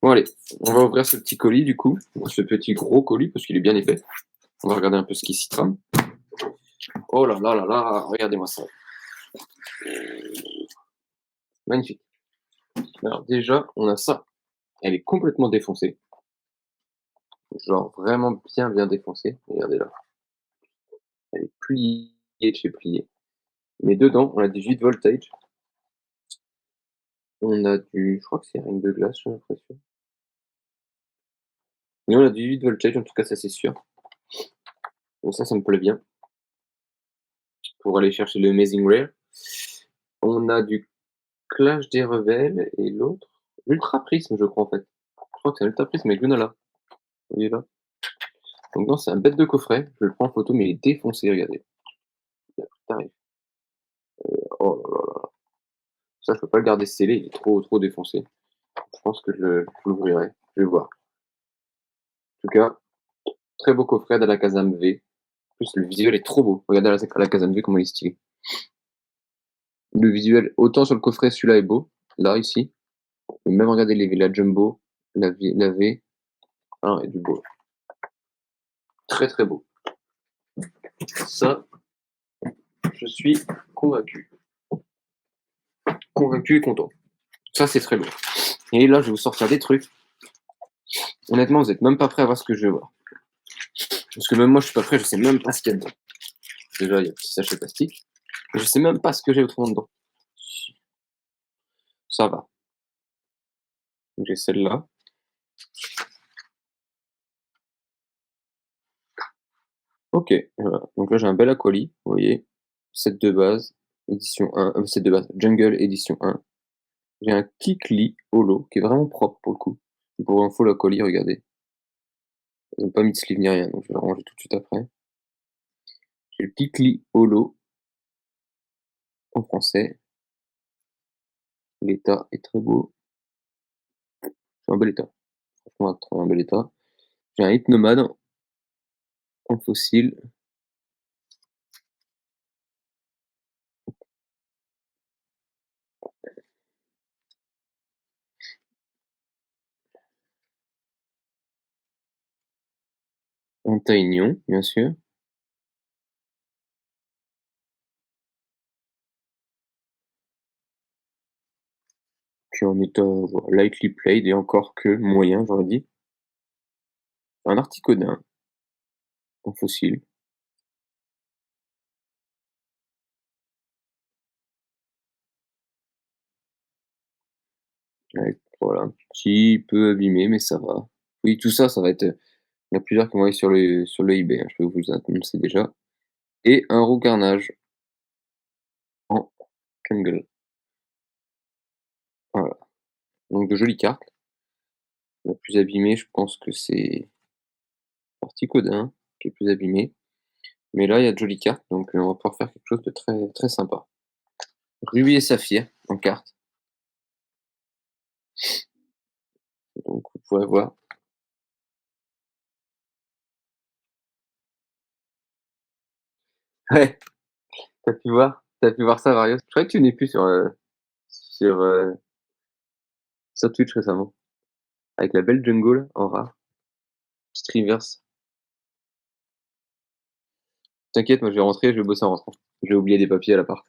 Bon allez, on va ouvrir ce petit colis du coup, ce petit gros colis parce qu'il est bien épais. On va regarder un peu ce qui s'y trame. Oh là là là là, regardez-moi ça. Magnifique. Alors déjà, on a ça. Elle est complètement défoncée. Genre vraiment bien défoncée. Regardez là. Elle est pliée de chez pliée. Mais dedans, on a du 8 voltage. On a je crois que c'est ring de glace, j'ai l'impression. Mais on a du 8 voltage, en tout cas ça c'est sûr. Donc ça me plaît bien. Pour aller chercher le Amazing Rare. On a du Clash des Rebelles et l'autre, Ultra Prisme, je crois en fait. Je crois que c'est un Ultra Prisme avec Lunala. Vous voyez là. Donc non, c'est un bête de coffret. Je le prends en photo, mais il est défoncé, regardez. Il a pris tarif. Oh là là là. Ça, je peux pas le garder scellé, il est trop défoncé. Je pense que je l'ouvrirai. Je vais voir. En tout cas, très beau coffret de la Kazam V. En plus, le visuel est trop beau. Regardez la Kazam V, comment il est stylé. Le visuel, autant sur le coffret, celui-là est beau. Là, ici. Et même regardez la Jumbo, la V. Ah, et du beau. Très beau. Ça, je suis convaincu. Convaincu et content. Ça, c'est très beau. Et là, je vais vous sortir des trucs. Honnêtement, vous êtes même pas prêts à voir ce que je vais voir. Parce que même moi, je suis pas prêt, je sais même pas ce qu'il y a dedans. Déjà, il y a un petit sachet plastique. Et je sais même pas ce que j'ai autrement dedans. Ça va. Donc, j'ai celle-là. Ok, voilà. Donc là, j'ai un bel acolyte, vous voyez. Set de base, édition 1. Set de base, Jungle, édition 1. J'ai un Kikli Holo, qui est vraiment propre pour le coup. Pour info, l'acolyte, regardez. Ils n'ont pas mis de sleeve ni rien, donc je vais le ranger tout de suite après. J'ai le Kikli Holo, en français. L'état est très beau. C'est un bel état. Franchement, très un bel état. J'ai un Hypnomade en fossile. En Taignon, bien sûr. Puis en état voilà, lightly played et encore que moyen, j'aurais dit. Un Articodin en fossile. Avec, voilà, un petit peu abîmé, mais ça va. Oui, tout ça, ça va être. Il y en a plusieurs qui vont aller sur le eBay, hein, je peux vous annoncer déjà. Et un roux carnage en jungle. Voilà. Donc de jolies cartes. La plus abîmée, je pense que c'est Articodin qui est plus abîmé. Mais là, il y a de jolies cartes, donc on va pouvoir faire quelque chose de très sympa. Rubis et saphir en carte. Donc vous pourrez voir. Ouais, t'as pu voir ça, Varios. Je croyais que tu n'es plus sur, sur Twitch récemment. Avec la belle jungle en rare. Petite reverse. T'inquiète, moi je vais rentrer, je vais bosser en rentrant. J'ai oublié des papiers à l'appart.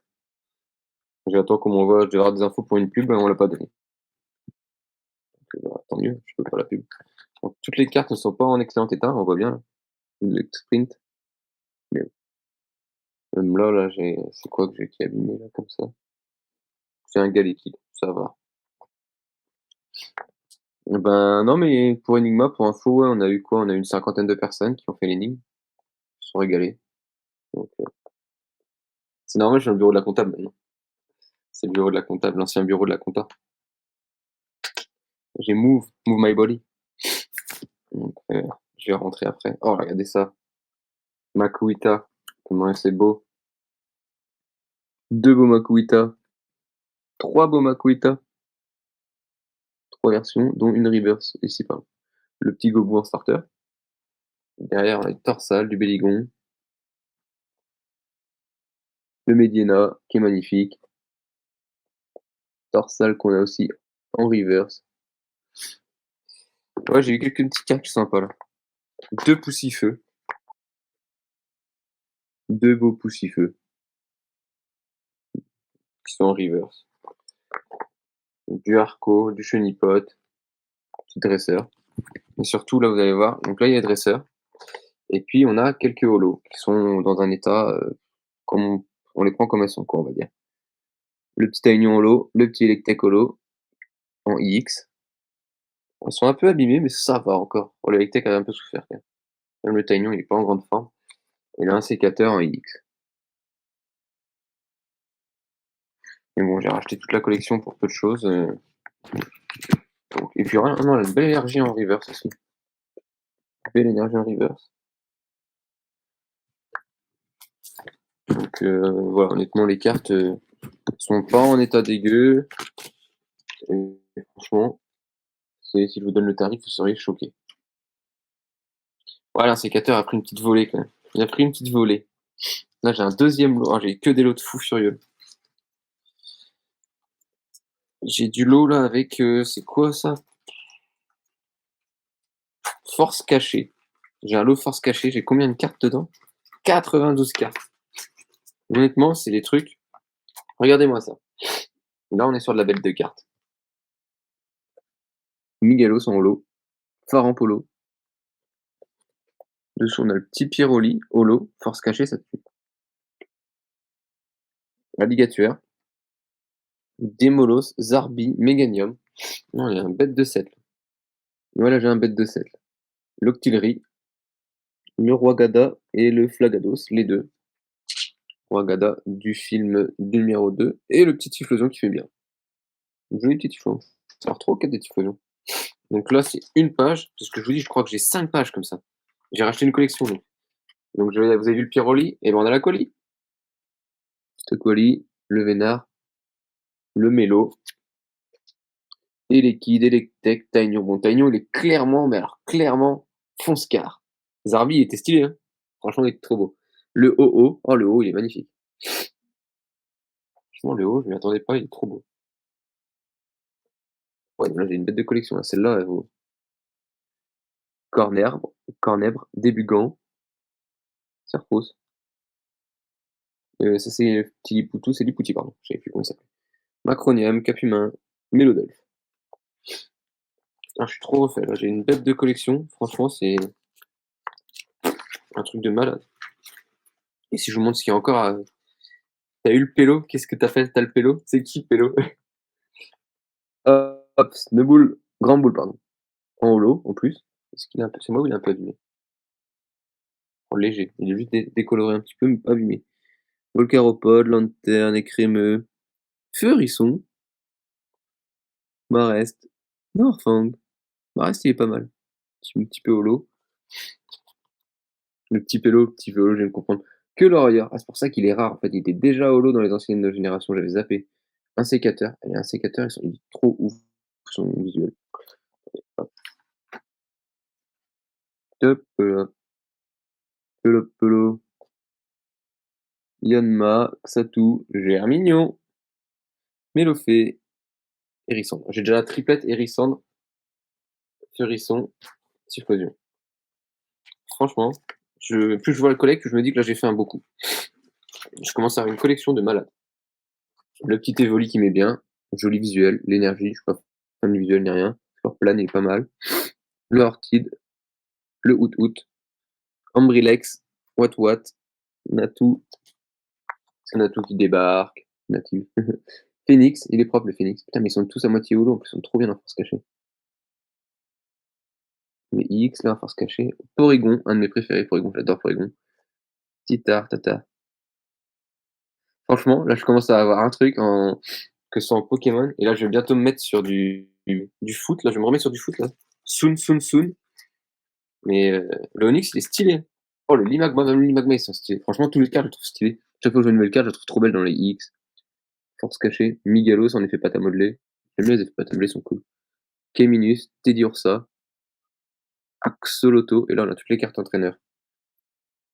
J'attends qu'on m'envoie, je devais avoir des infos pour une pub, on l'a pas donné. Donc, bah, tant mieux, je peux faire la pub. Donc, toutes les cartes ne sont pas en excellent état, on voit bien là. Le sprint. Mais même là, c'est quoi que j'ai qui est abîmé là comme ça? C'est un gars liquide, ça va. Ben non, mais pour Enigma, pour info, ouais, on a eu quoi? On a eu une cinquantaine de personnes qui ont fait l'énigme. Ils se sont régalés. Donc, c'est normal, je suis dans le bureau de la comptable maintenant. C'est le bureau de la comptable, l'ancien bureau de la compta. J'ai move my body. Donc, je vais rentrer après. Oh, regardez ça. Makuita. Comment c'est beau. Deux beaux Makuita. Trois beaux Makuita. Trois versions, dont une reverse. Ici, pas. Le petit Gobu en starter. Derrière, on a le Torsal, du Béligon. Le Medina, qui est magnifique. Torsal qu'on a aussi en reverse. Ouais, j'ai eu quelques petites cartes sympas là. 2 Poussifeux, 2 beaux Poussifeux qui sont en reverse. Du Harco, du Chenipote, petit dresseur. Et surtout là, vous allez voir, donc là il y a dresseur. Et puis on a quelques holos qui sont dans un état comme on les prend comme elles sont, quoi, on va dire. Le petit Taignon holo, le petit Electek holo en IX. Ils sont un peu abîmés, mais ça va encore. Oh, l'Electek a un peu souffert quand même. Même le Taignon, il est pas en grande forme. Et là, un sécateur en IX. Mais bon, j'ai racheté toute la collection pour peu de choses. Donc, et puis rien, non, elle a une belle énergie en reverse aussi. Belle énergie en reverse. Donc voilà, honnêtement, les cartes sont pas en état dégueu. Et franchement, si je vous donne le tarif, vous seriez choqués. Voilà, un sécateur a pris une petite volée quand même. Il a pris une petite volée. Là, j'ai un deuxième lot. Ah, j'ai que des lots de fous furieux. J'ai du lot là avec. C'est quoi ça? Force cachée. J'ai un lot force cachée. J'ai combien de cartes dedans? 92 cartes. Honnêtement, c'est des trucs. Regardez-moi ça. Là, on est sur de la bête de cartes. Migalos en holo. Farampolo. Dessous, on a le petit Piroli, holo. Force cachée, ça tue. Alligator. Démolos, Zarbi, Méganium. Non, il y a un bête de 7. Voilà, j'ai un bête de 7. L'Octillerie, le Roi Gada et le Flagados, les deux. Roi Gada du film numéro 2 et le petit Typhlosion qui fait bien. Joli petit Typhlosion. Ça trop 4 des Typhlosions. Donc là, c'est une page, parce que je vous dis, je crois que j'ai 5 pages comme ça. J'ai racheté une collection, donc. Donc vous avez vu le Pyroli, et ben on a la colis. Cette colis, le Vénard, le Mélo, et les Kid, et les Tech, Taignon. Bon, Taignon, il est clairement, mais alors clairement, fonce-car. Zarbi, il était stylé, hein. Franchement, il était trop beau. Le OO, oh le haut, il est magnifique. Franchement, le haut, je m'y attendais pas, il est trop beau. Ouais, là j'ai une bête de collection, là. Celle-là, elle vaut. Cornèbre, Cornèbre, Débugant, Serpos. Ça c'est petit Lipoutou, c'est Lipouti, pardon. Je savais plus comment il s'appelle. Macronium, Capumin, Mélodolphe. Ah, je suis trop refait, là. J'ai une bête de collection. Franchement, c'est un truc de malade. Et si je vous montre ce qu'il y a encore à. T'as eu le pélo? Qu'est-ce que t'as fait? T'as le pélo? C'est qui pélo? Hop, Snowball, Grand Boule, pardon. En holo, en plus. Est-ce qu'il est un peu. C'est moi ou il est un peu abîmé? En léger. Il est juste décoloré un petit peu, mais pas abîmé. Volcaropode, Lanterne, Écrémeux, Feurisson, Marest, Norfang. Marest, il est pas mal. Un petit peu holo. Le petit pélo, petit vélo, je viens de comprendre. Que l'Orior. Ah, c'est pour ça qu'il est rare. En fait, il était déjà holo dans les anciennes générations. J'avais zappé. Un sécateur. Allez, un sécateur, il est trop ouf. Son visuel. Hop, hop, hop, hop, hop. Yanma, Xatu, Germignon, Mélophée, Hérissandre. J'ai déjà la triplette Hérissandre, Feurisson, Typhlosion. Franchement, plus je vois le collecte, plus je me dis que là j'ai fait un beau coup. Je commence à avoir une collection de malades. Le petit Evoli qui met bien, joli visuel, l'énergie, je suis pas fan du visuel ni rien. Leur plane est pas mal. Le Orchid, le Out, Ambrilex, Wat, Natou, c'est Natou qui débarque, native. Phoenix, il est propre le Phoenix. Putain, mais ils sont tous à moitié holo, en plus ils sont trop bien en force cachée. Les X, là, en force cachée. Porygon, un de mes préférés, Porygon, j'adore Porygon. Titar, Tata. Franchement, là je commence à avoir un truc que ce soit en Pokémon, et là je vais bientôt me mettre sur du foot, là je vais me remettre sur du foot là. Soon. Mais le Onix il est stylé. Oh le Limagma, même le Limagma ils sont stylés. Franchement tous les cartes je les trouve stylés. Chaque fois que je vois une nouvelle carte, je la trouve trop belle dans les X. Force cachée, Migalos en effet pâte à modeler. J'aime bien les effets pâte à modeler, sont cool. Keminus, Teddiursa, Axolotl, et là on a toutes les cartes entraîneurs.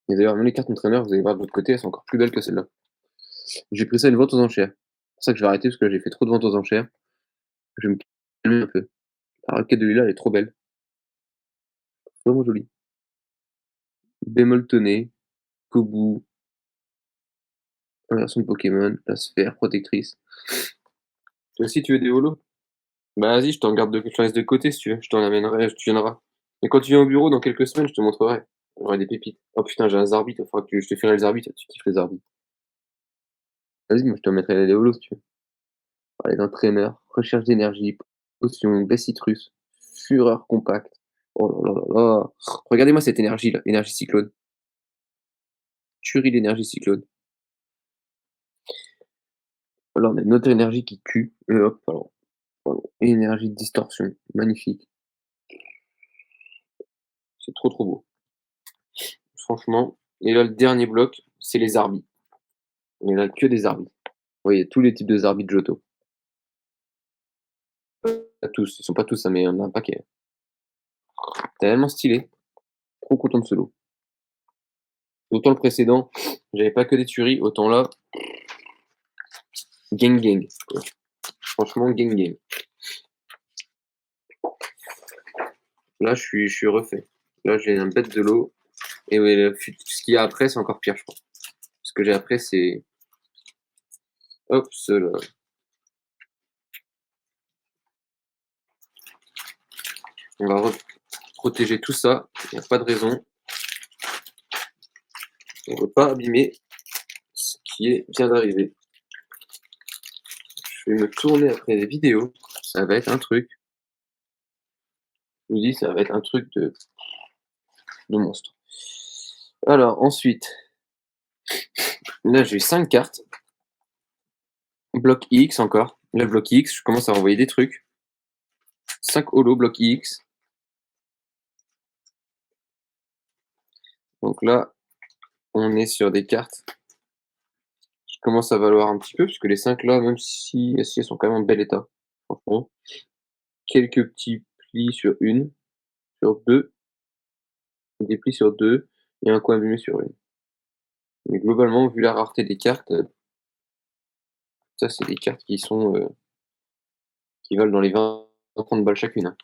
Et d'ailleurs même les cartes entraîneurs, vous allez voir de l'autre côté, elles sont encore plus belles que celles-là. J'ai pris ça à une vente aux enchères. C'est pour ça que je vais arrêter parce que là j'ai fait trop de ventes aux enchères. Je vais me calmer un peu. La raquette de Lila elle est trop belle. vraiment joli. Bémol tonné, Kobu, inversion de Pokémon, la sphère protectrice. Toi aussi, tu veux des holos? Bah vas-y, je t'en garde je t'en laisse de côté si tu veux. Je t'en amènerai, tu viendras. Et quand tu viens au bureau dans quelques semaines, je te montrerai. J'aurai des pépites. Oh putain, j'ai un Zarbit, il faudra que je te ferai le Zarbit, tu kiffes les Zarbit. Vas-y, moi je te mettrai les holos si tu veux. Ah, les entraîneurs, recherche d'énergie, potion, baie citrus, fureur compact. Oh là là là là. Regardez-moi cette énergie là, énergie cyclone. Tuerie d'énergie cyclone. Là, on a une autre énergie qui tue. Et hop, alors, énergie de distorsion. Magnifique. C'est trop trop beau. Franchement. Et là, le dernier bloc, c'est les Zarbis. Il n'y en a que des Zarbis. Vous voyez, tous les types de Zarbis de Johto. Pas tous, ils sont pas tous, hein, mais il y en a un paquet. Tellement stylé. Trop content de ce lot. Autant le précédent, j'avais pas que des tueries, autant là, gang gang. Franchement, gang gang. Là, je suis refait. Là, j'ai un bête de l'eau. Et ouais, ce qu'il y a après, c'est encore pire, je crois. Ce que j'ai après, c'est. Hop, cela. On va protéger tout ça. Il n'y a pas de raison. On ne veut pas abîmer ce qui est bien d'arriver. Je vais me tourner après les vidéos. Ça va être un truc. Je vous dis, ça va être un truc de monstre. Alors, ensuite. Là, j'ai 5 cartes. Bloc X encore. Là, bloc X, je commence à envoyer des trucs. 5 holo bloc X. Donc là, on est sur des cartes qui commencent à valoir un petit peu, puisque les 5 là, même si elles sont quand même en bel état. Franchement. Quelques petits plis sur une, sur deux, des plis sur deux, et un coin abîmé sur une. Mais globalement, vu la rareté des cartes, ça c'est des cartes qui valent dans les 20-30 balles chacune, hein.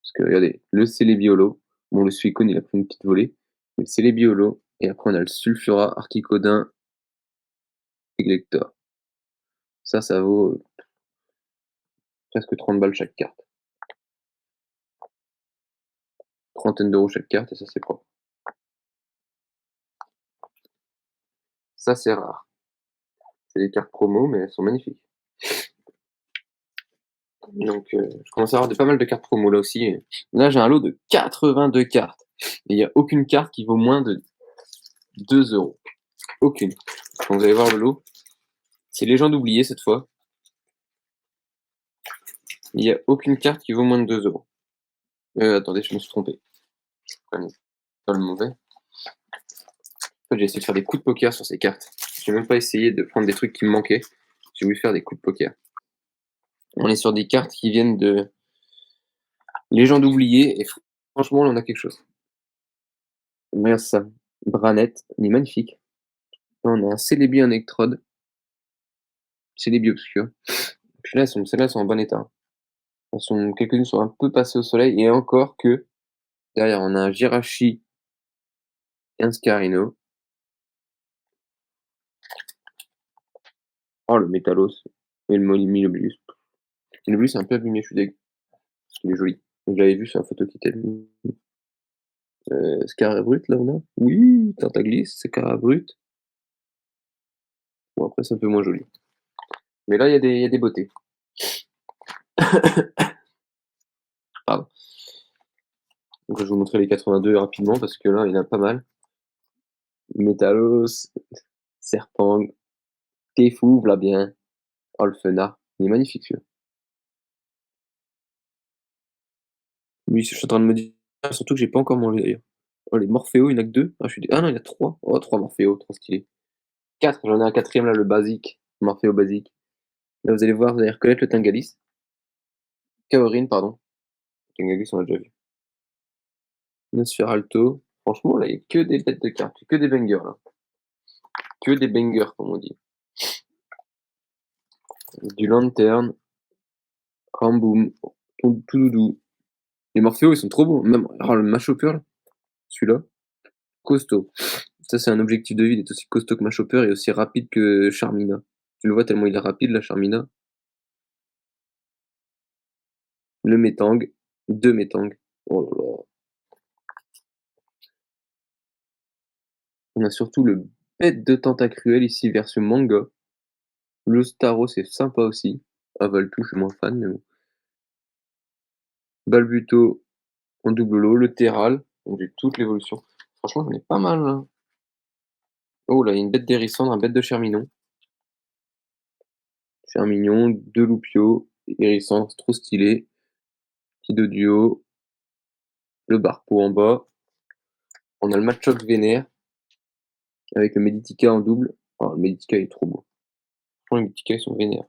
Parce que regardez, le Celebiolo, bon le Suicune il a pris une petite volée, mais le Celebiolo, et après on a le Sulfura, Articodin, Eglector. Ça vaut presque 30 balles chaque carte. Trentaine d'euros chaque carte, et ça c'est propre. Ça c'est rare. C'est des cartes promo, mais elles sont magnifiques. Donc je commence à avoir pas mal de cartes promo là aussi. Là j'ai un lot de 82 cartes. Et il n'y a aucune carte qui vaut moins de 2 euros. Aucune. Quand vous allez voir le lot, c'est Légende oubliée cette fois. Il n'y a aucune carte qui vaut moins de 2 euros. Attendez, je me suis trompé. Dans le mauvais. En fait, j'ai essayé de faire des coups de poker sur ces cartes. J'ai même pas essayé de prendre des trucs qui me manquaient. J'ai voulu faire des coups de poker. On est sur des cartes qui viennent de Légende oubliée et franchement, là, on a quelque chose. Regarde ça. Branette, il est magnifique. Là, on a un Celebi en électrode. Celebi obscur. Puis là, celles-là sont en bon état. Quelques-unes sont un peu passées au soleil et encore que derrière, on a un Jirachi et un Scarino. Oh, le Métalos et le Miloblius. Le Miloblius est un peu abîmé, je suis dégueu. Parce qu'il est joli. Je l'avais vu sur la photo qui était venue. Scarabrut, là, on a. Oui, Tentaglis, Scarabrut. Bon, après, c'est un peu moins joli. Mais là, il y a des beautés. Pardon. Donc, je vais vous montrer les 82 rapidement parce que là, il y en a pas mal. Métalos, Serpang, Tefou, voilà bien. Oh, le Fenard. Il est magnifique, celui-là. Oui, je suis en train de me dire, surtout que j'ai pas encore mangé d'ailleurs. Oh, les Morphéo, il y en a que deux. Ah non, il y en a trois. Oh, trois Morphéo, trop stylé. Quatre, j'en ai un quatrième là, le basique. Morphéo basique. Là, vous allez voir, vous allez reconnaître le Tingalis. Kaorin, pardon. Tingalis, on l'a déjà vu. Nosferalto. Franchement, là, il y a que des bêtes de cartes, que des bangers là. Que des bangers, comme on dit. Du Lantern, Ramboom, Toudoudou, Les Morphéos, ils sont trop beaux. Même oh, le Mashopper, là, celui-là, costaud. Ça, c'est un objectif de vie, il est aussi costaud que Mashopper et aussi rapide que Charmina. Tu le vois tellement il est rapide, la Charmina. Le Metang, 2 Metang. Oh là là. On a surtout le bête de Tentacruel ici, version manga. Le Staro, c'est sympa aussi. Avaltou, je suis moins fan, mais bon. Balbuto en double lot, le Terral, donc j'ai toute l'évolution. Franchement, j'en ai pas mal là. Oh là, il y a une bête d'Hérissandre, un bête de Charmignon. Charmignon, 2 Loupio, Hérissandre, c'est trop stylé. Petit de duo, le Barpo en bas. On a le Machoc Vénère avec le Meditica en double. Oh, le Meditica est trop beau. Franchement, les Meditica ils sont vénères.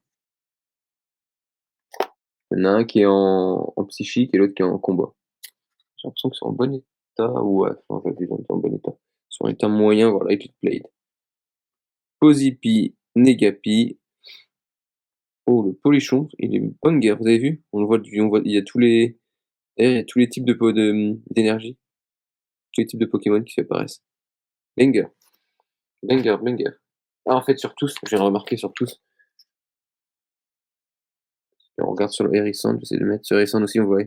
Il y en a un qui est en psychique et l'autre qui est en combat. J'ai l'impression qu'ils sont en bon état. Ouais, enfin, j'abuse, ils sont en bon état. Ils sont en état moyen, voilà, avec le Blade. Posipi, Negapi. Oh, le Polichon, il est banger, vous avez vu? Il y a tous les, il y a tous les types d'énergie, tous les types de Pokémon qui apparaissent. Banger, banger, banger. Ah, en fait, sur tous, j'ai remarqué sur tous. On regarde sur le Hérisson, j'essaie de mettre sur Hérisson aussi, on voit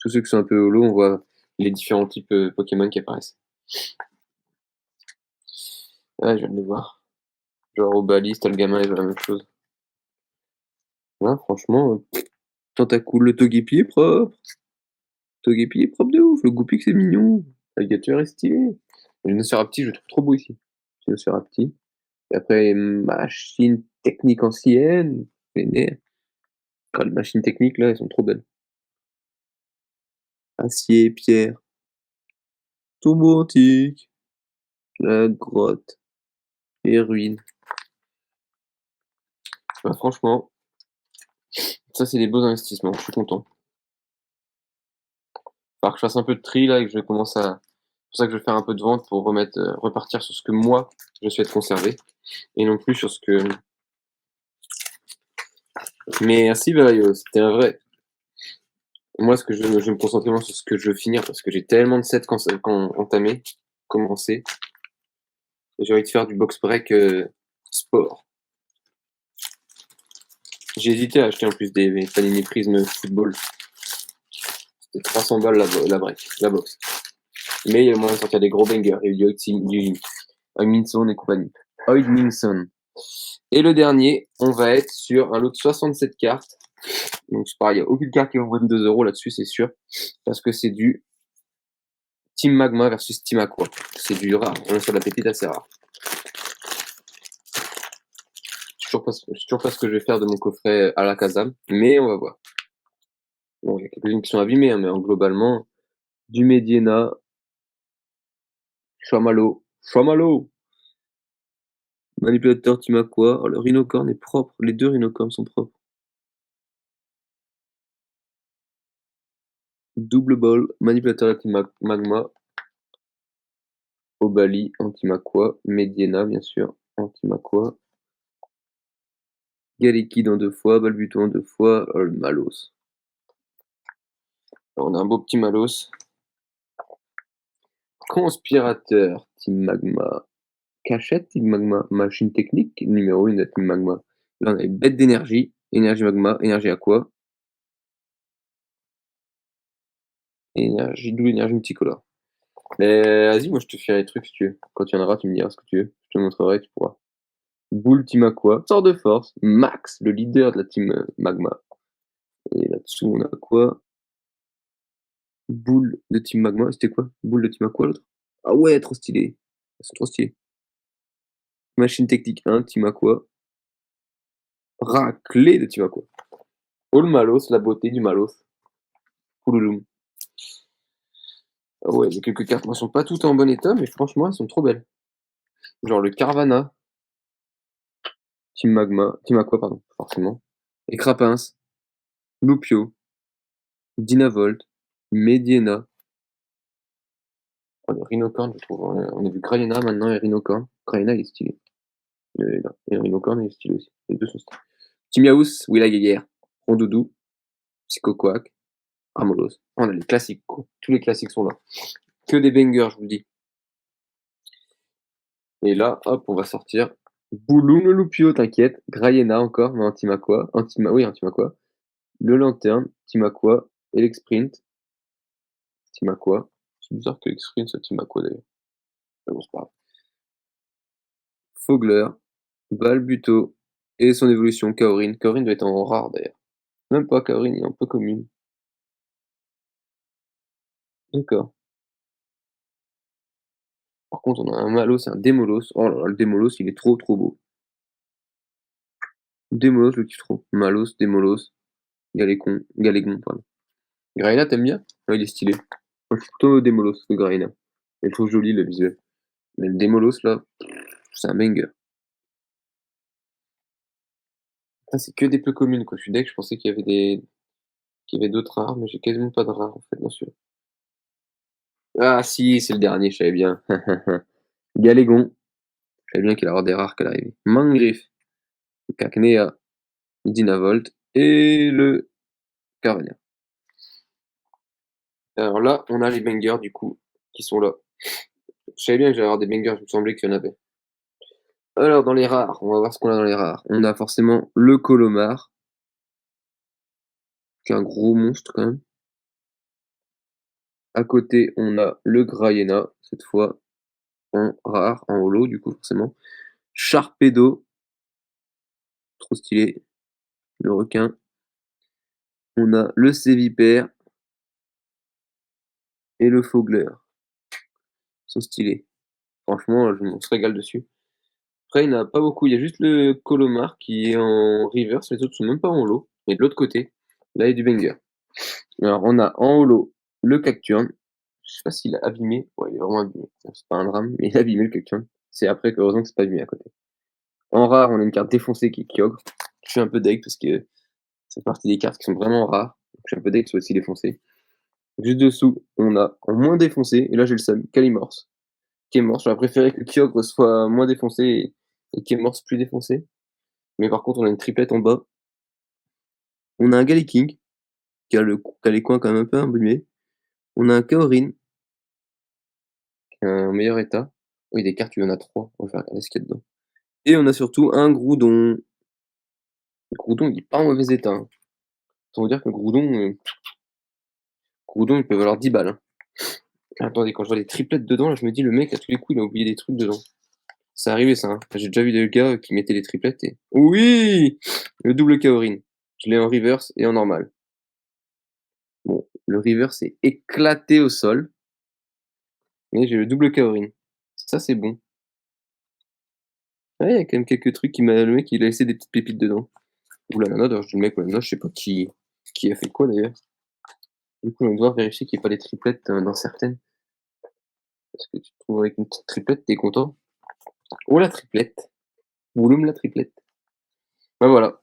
tous ceux qui sont un peu holo, on voit les différents types Pokémon qui apparaissent. Ah, je viens de les voir. Genre au Bali, Stalgamin, ils ont la même chose. Ouais, franchement, Tentacool, le Togepi est propre. Togepi est propre de ouf. Le Goupix c'est mignon. L'Alligator est stylé. Le Nosferapti, je le trouve trop beau ici. Petit Nosferapti. Et après, machine technique ancienne. Vénère. Ah, les machines techniques là, elles sont trop belles. Acier, pierre. Tombeau antique. La grotte. Les ruines. Bah, franchement, ça c'est des beaux investissements. Je suis content. Faut que je fasse un peu de tri là et que je commence à. C'est pour ça que je vais faire un peu de vente pour repartir sur ce que moi je souhaite conserver et non plus sur ce que. Mais merci Valayo, c'était un vrai. Moi, ce que je vais me concentrer sur ce que je veux finir parce que j'ai tellement de sets entamés, commencés. J'ai envie de faire du box break sport. J'ai hésité à acheter en plus des Panini Prism Football. C'était 300 balles la break, la box. Mais il y a moyen de sortir des gros bangers. Il y a du Minson et compagnie. Minson. Et le dernier, on va être sur un lot de 67 cartes. Donc c'est pareil, il n'y a aucune carte qui vaut 22 € là-dessus, c'est sûr. Parce que c'est du Team Magma versus Team Aqua. C'est du rare. On est sur la pépite assez rare. Je sais toujours pas ce que je vais faire de mon coffret à la Kazam, mais on va voir. Bon, il y a quelques-unes qui sont abîmées, hein, mais globalement, du Mediena, Chamalo, manipulateur Team Aqua. Oh, le Rhinocorn est propre, les deux Rhinocorns sont propres. Double ball, manipulateur Team Magma, Obali, Antimaqua, Mediena, bien sûr, Antimaqua. Galekid en 2 fois, Balbuto en 2 fois, oh, le Malos. Alors, on a un beau petit Malos. Conspirateur, Team Magma. Cachette, Team Magma. Machine technique, numéro 1 de Team Magma. Là, on a une bête d'énergie. Énergie Magma, énergie Aqua. Énergie, double énergie multicolore. Mais vas-y, moi je te ferai les trucs si tu veux. Quand tu viendras, tu me diras ce que tu veux. Je te montrerai, tu pourras. Boule Team Aqua, sort de force. Max, le leader de la Team Magma. Et là-dessous, on a quoi? Boule de Team Magma. C'était quoi? Boule de Team Aqua, l'autre? Ah ouais, trop stylé. Elles sont trop stylées. Machine technique 1, Team Aqua. Raclée de Team Aqua. All Malos, la beauté du Malos. Poulouloum. Ah ouais, il y a quelques cartes, moi, sont pas toutes en bon état, mais franchement, elles sont trop belles. Genre le Carvana, Team Magma, Team Aqua, pardon, forcément. Et Crapins, Lupio, Dynavolt, Mediena. Oh, le Rhinocorn, je trouve. On a vu Grayena maintenant et Rhinocorn. Grayena, il est stylé. Et Rhinocorn, il est stylé aussi. Les deux sont stylés. Timiaous, Willa Guerrière, Rondoudou. Psycho Quack, Amolos. On a les classiques, quoi. Tous les classiques sont là. Que des bangers, je vous le dis. Et là, hop, on va sortir Bouloum le Loupio, t'inquiète. Graiena encore, mais Antimakua. Oui, Antimakua. Le Lanterne, Timakua. Elexprint, Timakua. C'est bizarre que Elexprint soit Timakua d'ailleurs. Mais bon, c'est pas grave. Fogler, Balbuto. Et son évolution, Kaorin. Kaorin doit être en rare d'ailleurs. Même pas Kaorin, il est un peu commune. D'accord. Par contre, on a un Malos et un Démolos. Oh là là, le Démolos, il est trop trop beau. Démolos, je le kiffe trop. Malos, Démolos, Galégon, pardon. Graina, t'aimes bien? Ouais, il est stylé. Moi, je suis plutôt Démolos que Graina. Je trouve joli le visuel. Mais le Démolos, là, c'est un banger. Putain, c'est que des peu communes, quoi. Je suis deg, je pensais qu'il y avait d'autres rares, mais j'ai quasiment pas de rares, en fait, dans celui-là. Ah, si, c'est le dernier, je savais bien. Galégon. Je savais bien qu'il allait avoir des rares qu'à l'arrivée. Mangriffe. Cacnea. Dynavolt. Et le Caronia. Alors là, on a les bangers, du coup, qui sont là. Je savais bien que j'allais avoir des bangers, il me semblait qu'il y en avait. Alors, dans les rares, on va voir ce qu'on a dans les rares. On a forcément le Colomar, qui est un gros monstre quand même. À côté, on a le Graiena, cette fois en rare, en holo, du coup, forcément. Sharpedo, trop stylé. Le requin. On a le Sévipère et le Fogler. Ils sont stylés. Franchement, on se régale dessus. Après, il n'y en a pas beaucoup. Il y a juste le Colomar qui est en reverse. Les autres sont même pas en holo. Et de l'autre côté, là, il y a du banger. Alors, on a en holo le Cacturne. Je sais pas s'il a abîmé. Ouais, il est vraiment abîmé. C'est pas un drame, mais il a abîmé le Cacturne. C'est après que, heureusement que c'est pas abîmé à côté. En rare, on a une carte défoncée qui est Kyogre. Je suis un peu deg parce que ça fait partie des cartes qui sont vraiment rares. Donc, je suis un peu deg que ce soit aussi défoncé. Juste dessous, on a en moins défoncé, et là j'ai le seum, Calimorse. Kémorse, j'aurais préféré que Kyogre soit moins défoncé et Kémorse plus défoncé. Mais par contre, on a une triplette en bas. On a un Galliking, qui a les coins quand même un peu abîmés. On a un Kaorin, qui est en meilleur état. Oui, des cartes, il y en a trois. On va faire regarder ce qu'il y a dedans. Et on a surtout un Groudon. Le Groudon, il est pas en mauvais état, hein. Ça veut dire que le Groudon, il peut valoir 10 balles, hein. Attendez, quand je vois les triplettes dedans, là, je me dis, le mec, à tous les coups, il a oublié des trucs dedans. C'est arrivé, ça, hein. J'ai déjà vu des gars qui mettaient les triplettes et... Oui! Le double Kaorin. Je l'ai en reverse et en normal. Bon, le reverse est éclaté au sol. Mais j'ai le double Kaorin. Ça, c'est bon. Ouais, il y a quand même quelques trucs qui m'a... Le mec, il a laissé des petites pépites dedans. Ou la nana, d'ailleurs, je dis le mec ou la nana, je sais pas qui a fait quoi, d'ailleurs. Du coup, on va devoir vérifier qu'il n'y ait pas des triplettes dans certaines. Parce que tu te trouves avec une petite triplette, t'es content. Oh, la triplette. Bouloum, la triplette. Ben voilà.